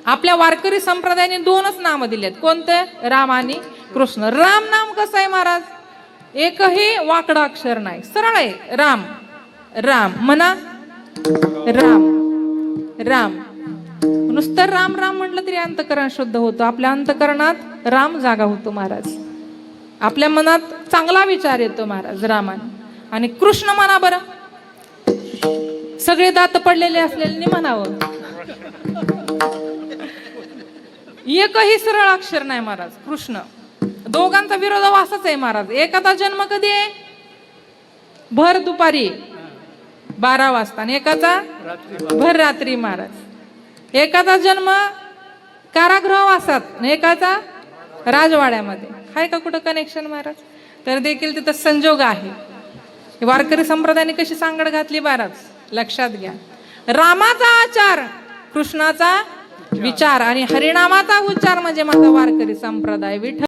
आपल्या वारकरी संप्रदायाने दोनच नाम दिलेत, कोणते? राम आणि कृष्ण. राम नाम कसं आहे महाराज? एकही वाकडं अक्षर नाही, सरळ आहे. राम राम म्हणा, राम राम. नुसतं राम राम म्हटलं तरी अंतकरण शुद्ध होतं. आपल्या अंतकरणात राम जागा होतो महाराज. आपल्या मनात चांगला विचार येतो महाराज रामाने. आणि कृष्ण म्हणा बरं, सगळे दात पडलेले असलेले म्हणावं. एकही सरळ अक्षर नाही महाराज. कृष्ण. दोघांचा विरोधाभासच आहे महाराज. एकाचा जन्म कधी आहे? भर दुपारी 12 वाजता आणि एकाचा भर रात्री महाराज. एकाचा जन्म कारागृहवासात आणि एकाचा राजवाड्यामध्ये. आहे का कुठं कनेक्शन महाराज? तर देखील तिथं संजोग आहे. वारकरी संप्रदायाने कशी सांगड घातली महाराज, लक्षात घ्या. रामाचा आचार, कृष्णाचा विचार आणि हरिनामाचा उच्चार म्हणजे माझा वारकरी संप्रदाय. विठ्ठल